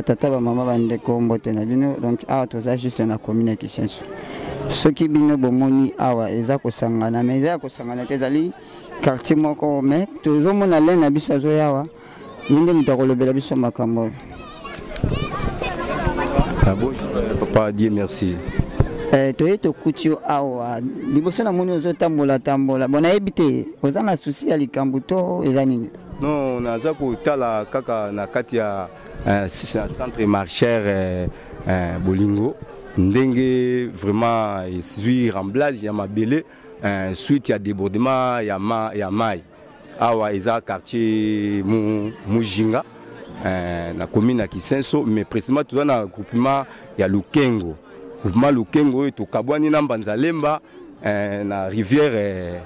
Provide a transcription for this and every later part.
batata ba mama bandeko mbote na bino donc awa toza juste na commune ya Kisenso soki bino bomoni awa eza kosangana mais eza kosangana te ezali quartier moko mais tozomona lene na biso azoyawa ninde mutu akolobela biso makambo. Bonjour papa, Dieu merci. Toye tokuti awa liboso na moni ozotambola tambola bona ebite oza na souci ya likambo to eza nini? Non, naza kotala kaka na kati ya centre marchère Bolingo ndenge vraiment esui remblage ya mabele suite ya débordement ya mai awa eza quartier Mujinga na commune ya Kisenso mais précisément toza na groupement ya Lukengo. Groupement Lukengo to kabwani na Mbanzalemba na rivière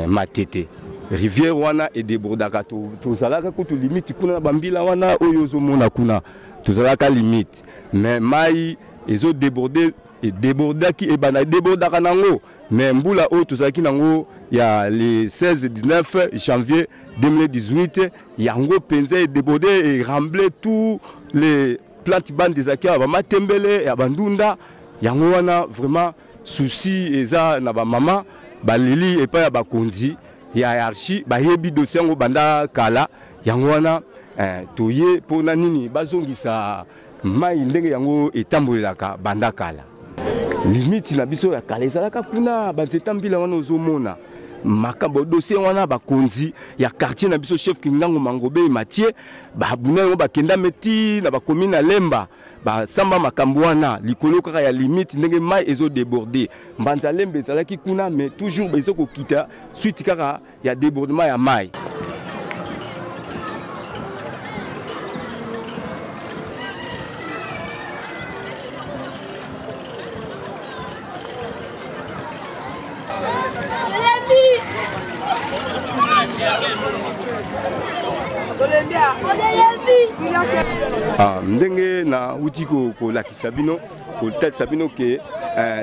Matete. Rivière wana et débordaka tozalaka kutu limite kuna bambila wana oyo zomona kuna tozalaka limite mais mai ezo déborder et débordaki et bana débordaka nango mais mbula oyo tozalaki nango ya le 16-19 janvier 2018 yango penza et débordé et remblé tous les plantes bandes des akya ba matembele ya bandunda yango wana vraiment souci eza na ba mama baleli et pas ya bakonzi ya hiérarchie bayebi dossier ngo banda kala yango wana toye pona nini bazongisa mai ndenge yango etambolelaka banda kala limite na biso ya kala ezalaka kuna banzeta mbila wana ozomona makambo dossier wana bakonzi ya quartier na biso chef Kingango Mangobe Mathieu babuna yo bakenda meti na bakomina Lemba ba samba makambo wana likolo kaka ya limite ndenge mai ezo déborder mbanza lembe ezalaki kuna mais toujours bezo kokita suite kaka ya débordement ya mai. Ndenge na utiko ko lakisa bino ko tatisa bino ke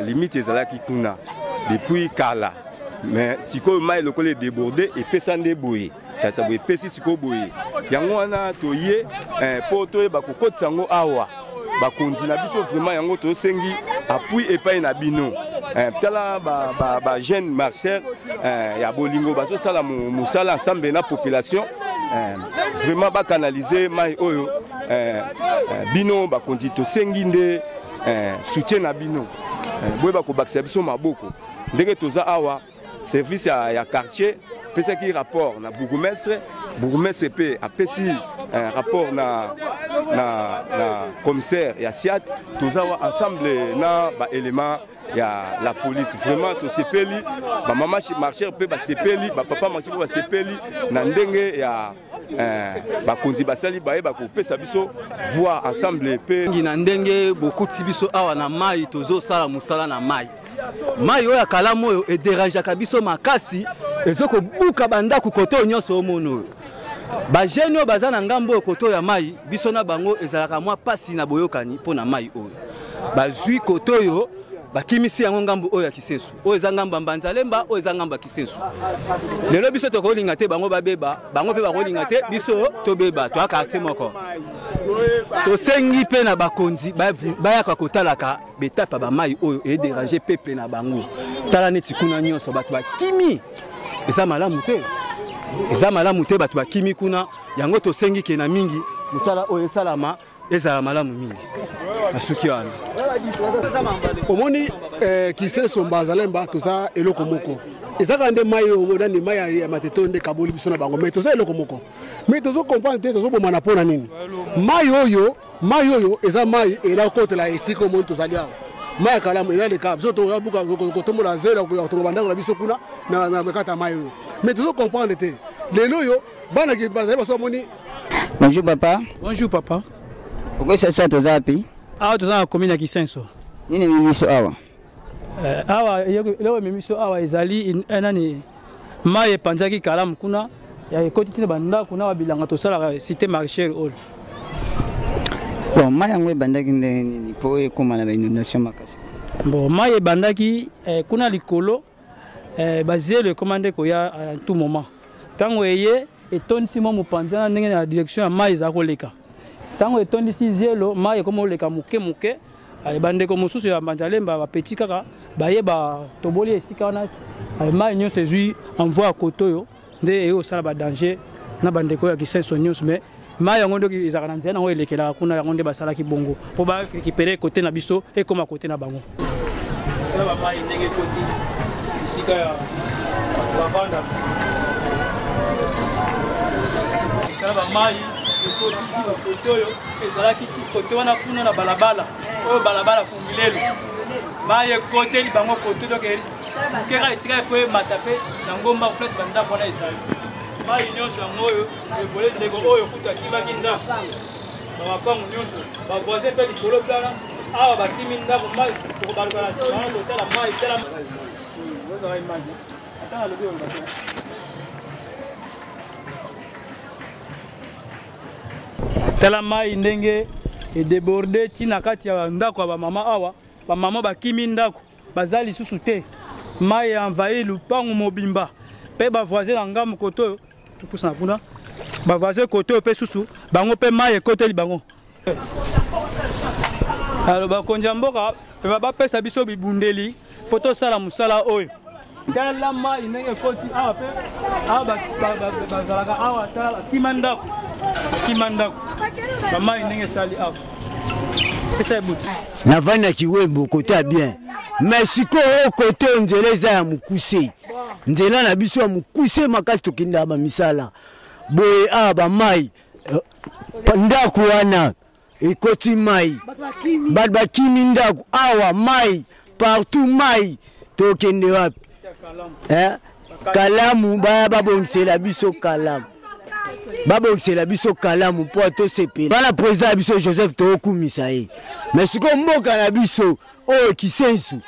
limite ezalaki kuna depuis kala mais siko mai lokole débordé et pesande boye tasa boye pesi siko boye yango wana toye poto ba kokotisa ngo awa bakonzi na biso vraiment yango to sengi appui epai na bino tala ba jeune marcheur ya Bolingo bazo sala musala ensemble na population vraiment ba canaliser mai oyo bino bakonzi to sengi nde soutien na bino boye ba ko bakisa biso maboko ndenge toza awa service ya quartier pesa ki rapport na bourgmestre pe apesi rapport na commissaire ya SIAT tozawa ensemble na ba élément ya la police vraiment to sepeli ba mama marcheur pe ba sepeli ba papa marcheur ba sepeli na ndenge ya bakonzi basali baye ba ko pesa biso voir ensemble pe na ndenge beaucoup tibiso awa na mai tozo sala musala na mai mai oyo kalamu oyo e dérangeaka biso makasi ezoko buka bandako koto nyonso omono ba jeune oyo baza na ngambo oyo koto ya mai biso na bango ezalaka mwa pasi na boyokani pona mai oyo bazwi koto oyo bakimisi yango ngambo oyo ya Kisenso oyo eza ngambo Mbanzalemba oyo eza ngambo ya Kisenso lelo biso tokolinga te bango babeba bango pe bakolinga te biso tobeba to quartier moko to sengi pe na bakonzi bayaka kotalaka betapa ba mai oyo e déranger peuple na bango tala neti kuna nyonso bato bakimi eza malamu te bato bakimi kuna yango to sengi ke na mingi musala oyo salama ezala malamu mingi asuki wana omoni Kisenso Mbanzalemba toza eloko moko ezaka nde mai oyo ni mai ya mateto nde kaboli biso na bango mais toza eloko moko mais tozo comprendre te tozo bomana pona nini mai oyo eza mai ela kotela esiko mon tozali awa mai kalamu ela leka biso to buka kotomola zela ko to bandako na biso kuna na kata mai oyo mais tozo comprendre te lelo yo bana ki Mbanzalemba so moni. Bonjour papa. Bonjour papa. Pourquoi ça toza api? Awa toza na commune ya Kisenso. Nini mimiso awa? Awa leo mimiso awa ezali nani mai epanzaki kalamu kuna ya ekoti tina banda kuna babilanga tosala cité marchère hall. Bon mai yango ebandaki nini po ekoma na inondation makasi? Bon mai ebandaki kuna likolo bazelo commandé ko ya à tout moment. Tango eye etonisi mo mopanza ndenge na direction ya mai za koleka. tango etondisi zelo mai comme oleka moke moke bandeko mosusu ya Manzalemba bapeti kaka bayeba toboli esika wana mai nyonso ezwi envoi ya koto oyo nde eyosala badanger na bandeko ya Kisenso nyonso mais mai yango ndoki ezalaka na nzela yango elekelaka kuna yango nde basalaki bongo mpo barécupere kote na biso ekoma kote na bango mai ndenge koti esika ya bavanda kala bamai kote oyo ezalaki ti kote wana kuna na balabala oyo balabala kungilelo mai ekoteli bango kote donc keka etikali po emata mpe na ngomba place bandako wana ezali mai nyonso yango oyo evole ndeko oyo kuta akibaki ndako bamapangu nyonso bavoisin mpe likolo plana awa bakimi ndako mai baluka na nsima wana totala mai tala ozala image ata nalobi oyo tala mai ndenge edeborde tina kati ya ndako ya bamama awa bamama bakimi ndako baza lisusu te mai envahi lupangu mobimba mpe bavoisin na ngambu kote oyo topusana kuna bavoisin kote oyo mpe susu bango mpe mai ekoteli bango alo bakonzi ya mboka mpe bapesa biso bibundeli mpo tosala mosala oyo tala mai ndenge ekoti awa mpe awa bazalaka awa tala bakima ndako bamai ndenge esali awa esa ebuti navandi na kiwembo kote ya bien mais sikoyo kote oyo nzela eza ya mokuse nzela na biso ya mokuse makasi tokendaka bamisala boye awa bamai ndako wana ekoti mai bato bakimi ndako awa mai partout mai tokende wapi kalamu baya babongisela biso kalamu babongisela biso kalamu mpo tosepela bana président ya biso Joseph tokumisa ye mais sikoyo mboka na biso oyo Kisensu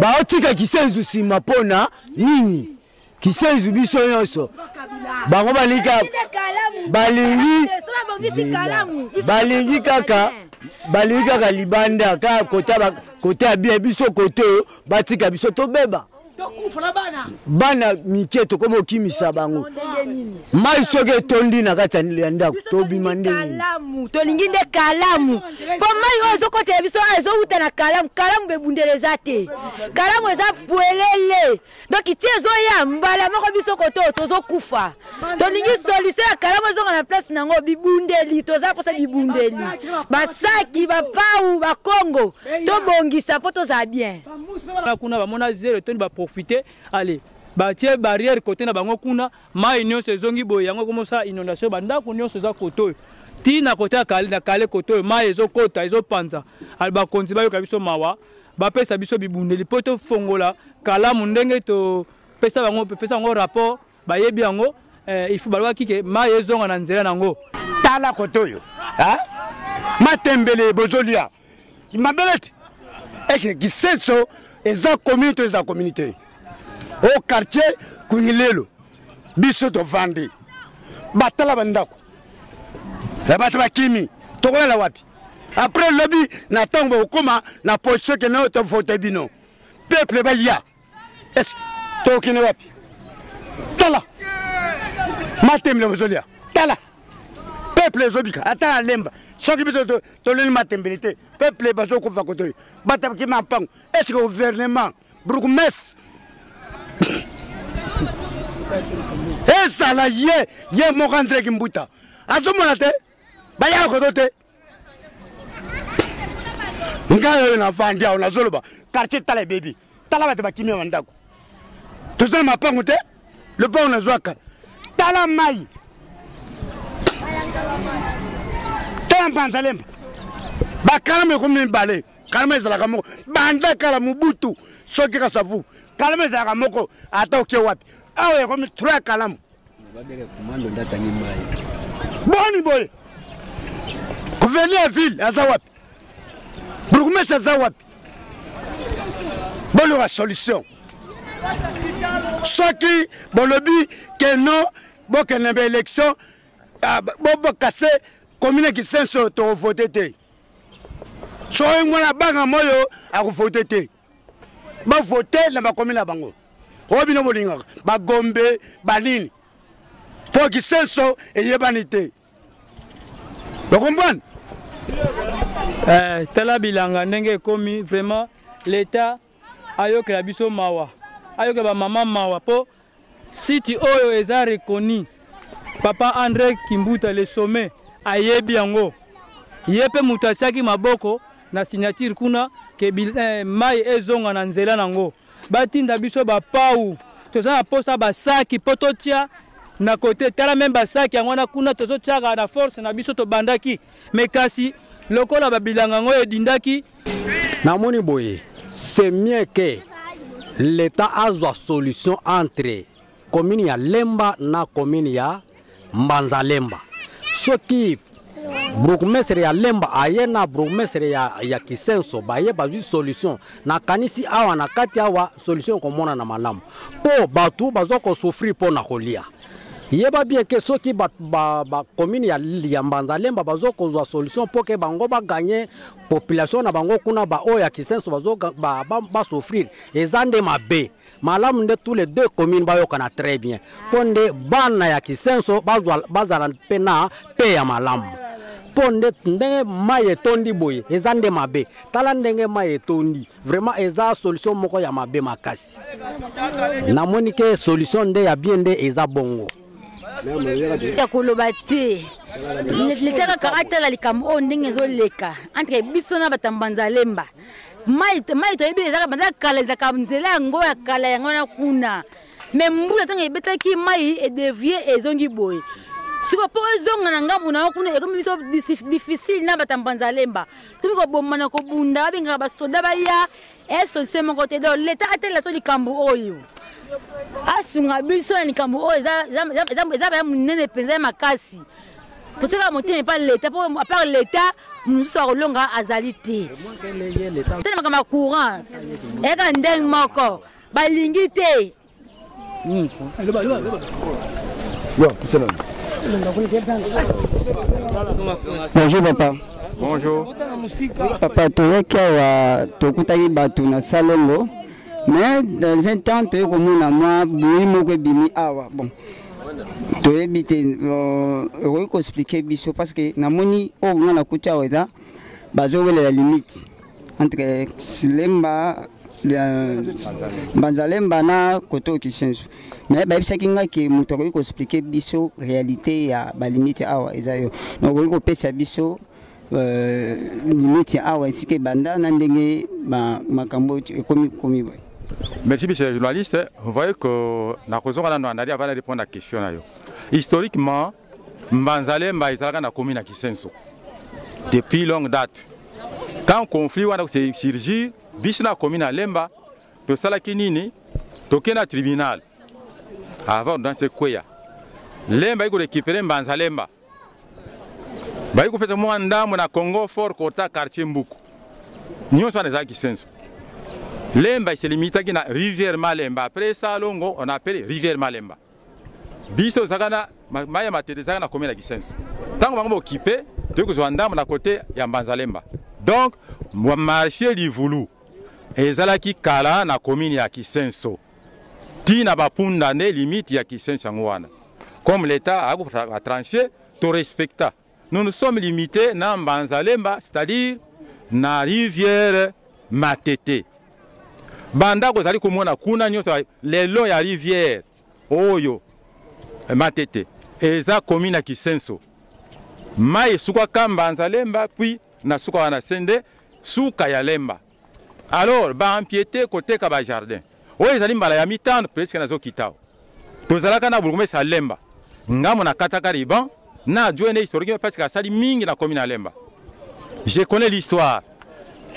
baotika Kisensu nsima mpona nini Kisensu biso nyonso bango balingi kaka libanda kaka kote ya bien biso kote oyo batika biso tobeba bana mike tokoma okimisa bango mai soki etondi na kati ya ndako tobima ndenge tolingi nde kalamu po mai oyo ezokotela biso ezowuta na kalamu bebundela eza te kalamu eza pwelele donc ti ezoya mbala moko biso kote oyo tozokufa tolingi solution ya kalamu ezonga na place nango bibundeli toza kosa bibundeli basaki bapau bakongo tobongisa mpo tozala bien kuna bamona zero tondi baprofite allez batie barrière côté na bango kuna mai nyonso ezongi boye yango komosala inondation bandako nyonso eza kote oyo ti na kote ya kale kote oyo mai ezokota ezopanza ali bakonzi bayoka biso mawa bapesa biso bibundeli mpo tofongola kalamu ndenge topesa bango rapport bayebi yango il faut balobaki ke mai ezonga na nzela nango tala kote oyo matembele bozolia mabeleti eke Kisenso eza communauté au quartier Kungilelo biso tovandi batala bandako la bato bakimi tokolela wapi après lobby na tango okoma na position que na to vote bino peuple balia est tokine wapi tala matemle bozolia tala peuple zobika ata lemba soki biso toleni matembelité peuple bazokufa koto bata bakima mpango est-ce que gouvernement bourgmestre ezala ye moko andreki mbuta azomona te bayaka koto te ngai oyo navandi awo nazoloba quartier tala ebebi tala bato bakimi ya bandako tozala mapango te lopango nazwaka tala mai tala Manzalemba bakalama ekomi mibale kalama ezalaka moko banda kala mubutu soki kasavu kalama ezalaka moko ata oke wapi awa ekomi 3 kalamu boni boye gouverneur ya ville aza wapi bourgmestre aza wapi boloka solution soki bolobi ke non bokende ba élection bokase commune Kisenso tovote te soki ngwana banga moyo akovote te bavote na bacommune na bango oyo bino bolingaka bagombe banini mpo Kisenso eyebani te bokombwana tala bilanga ndenge komi vraiment l'état ayokela biso mawa ayokela ba mama mawa po site oyo eza reconnu papa André Kimbuta le sommet ayebi yango yepe mutasiaki maboko na signature kuna ke mai ezonga na nzela nango batinda biso ba pau toza na posta ba saki pototia na côté tala même ba saki yango na kuna tozo tiaka na force na biso to bandaki mais kasi lokola babilanga ngo edindaki na moni boye c'est mieux que l'état a une solution entre commune ya Lemba na commune ya Mbanzalemba soki burugumestre ya Lemba aye na burugumestre ya Kisenso baye bazwi solution na kanisi awa na kati awa solution komona na malamu po batu bazoko souffrir po na kolia yeba bien que soki ba commune ya Mbanzalemba bazoko zwa solution po ke bango ba gagner population na bango kuna ba o ya Kisenso bazoko ba souffrir ezande mabe malamu nde tous les deux communes bayokana très bien ponde bana ya Kisenso bazala pena pe ya malamu ponde ndenge maye tondi boye ezande mabe tala ndenge maye tondi vraiment eza solution moko ya mabe makasi na monike solution nde ya bien nde eza bongo ya koloba te letaka karatela likambo ndenge ezoleka entre biso na Batambanzalemba mai toyebi ezaka banda kala ezaka nzela yango ya kala yango na kuna mais mbula tanga ebetaki mai edevie ezongi boye siko po ezonga na ngambu na kuna ekomi biso difficile na Batambanzalemba tumi ko bomana ko bunda binga basoda baya eso sema ko te do leta atela so likambo oyo asunga biso ni kambo oyo eza ba munene penza makasi pour ça monter pas l'état pour à part l'état nous sommes longa azalité tellement comme courant et quand ndeng moko balingi te Bonjour papa. Bonjour. Papa toyeka tokutaki bato na salongo mais dans un temps tu comme na moi bui moko bimi awa bon to ebite on ko expliquer biso parce que na moni o ngana kucha weda bazo wele la limite entre Lemba Mbanzalemba na koto Kisenso mais ba bisa kinga ki muto ko expliquer biso réalité ya ba limite awa ezayo no ko pesa biso limite awa sike banda na ndenge makambo komi boy. Merci, monsieur le journaliste. Vous voyez que la raison qu'on a avant de répondre à la question. Historiquement, Mbanzalemba est la commune à Kisenso. Depuis longue date. Quand le conflit s'est surgi, la commune à Lemba, de Salakinini, toqué un tribunal. Avant, dans ce quoi Lemba a récupéré Mbanzalemba. Il a fait un dame au Congo fort Kota quartier Mboukou. Nous sommes des Kisenso. Lemba se limite à la rivière Malemba. Après ça, on appelle rivière Malemba. Biso Zagana, Maya Matézana, commune à Kisenso. Tant qu'on va occupé, de que soit à côté, il y a Mbanzalemba. Donc, moi, marché du Voulou, et Zalaki Kala, na commune à Kisenso. Tina Bapunda, limite à Kisenso. Comme l'État a tranché, tu respectes. Nous nous sommes limités à Mbanzalemba, c'est-à-dire na rivière Matete. Banda kozali komona kuna nyoso lelo ya rivière oyo Matete eza commune Kisenso mai suka Mbanzalemba puis na suka wana sende suka ya Lemba alors ba empiété côté ka ba jardin oyo ezali mbala ya mitano presque nazo kitao tozalaka na burugumestre Lemba ngamo na kataka riban na joine historique parce que asali mingi na commune ya Lemba. Je connais l'histoire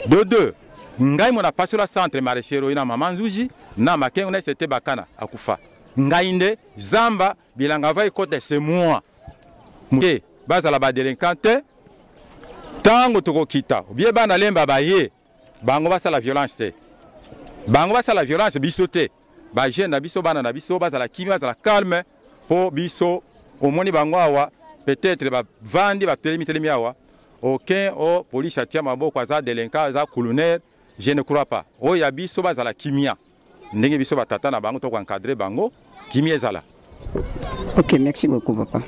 de deux. Ngai mona passé la centre maraîchero ina mama Nzuji na makengo na c'était bakana akufa ngai nde zamba bilanga vai côté c'est moi muke baza la ba délinquante tango toko kita bien bana Lemba baye bango basa la violence bango basa la violence bisote ba jeune na biso bana na biso baza la kimi baza la calme po biso au moni bango awa peut-être ba vandi ba permis awa aucun au police atia maboko za délinquant za colonel. Je ne crois pas. Oh, il y a biso bazala kimia. Ndenge biso batata na bango to encadrer bango, kimia ezala. OK, merci beaucoup papa.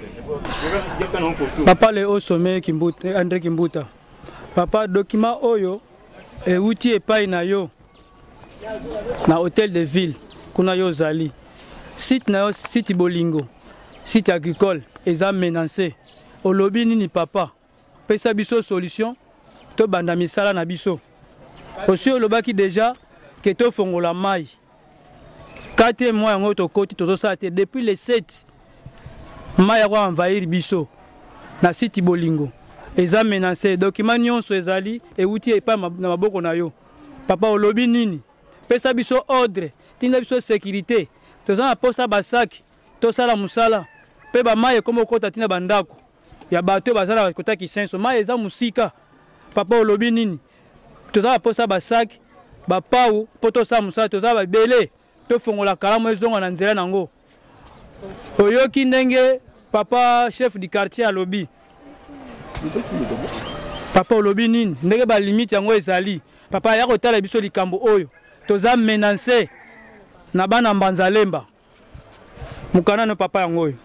Papa le haut sommet Kimbuta, André Kimbuta. Papa, document oyo euti epai na yo na hôtel de ville kuna yo zali. Site na yo site bolingo, site agricole eza menacé. Olobi nini papa? Pesa biso solution to banda misala na biso. Aussi olobaki déjà que to fongola mai. 4 mois yango to koti tozo sa te depuis le 7 mai ya envahir biso na site bolingo. Eza menacé. Document nyonso ezali euti epa na maboko na yo. Papa olobi nini? Pesa biso ordre, tinda biso sécurité. Toza na posta basaki, to sala musala. Pe ba mai komo kota tina bandako. Ya bato bazala kota Kisenso. Mai eza musika. Papa olobi nini? Toza na posta basaki, ba pau poto sa musala toza ba belé. To fongola kalamu ezonga na nzela nango. Oyoki ndenge papa chef du quartier alobi. Papa olobi nini? Ndenge ba limite yango ezali. Papa ya kotala biso likambo oyo. Toza menacé na bana Mbanzalemba. Mukana no papa yango oyo.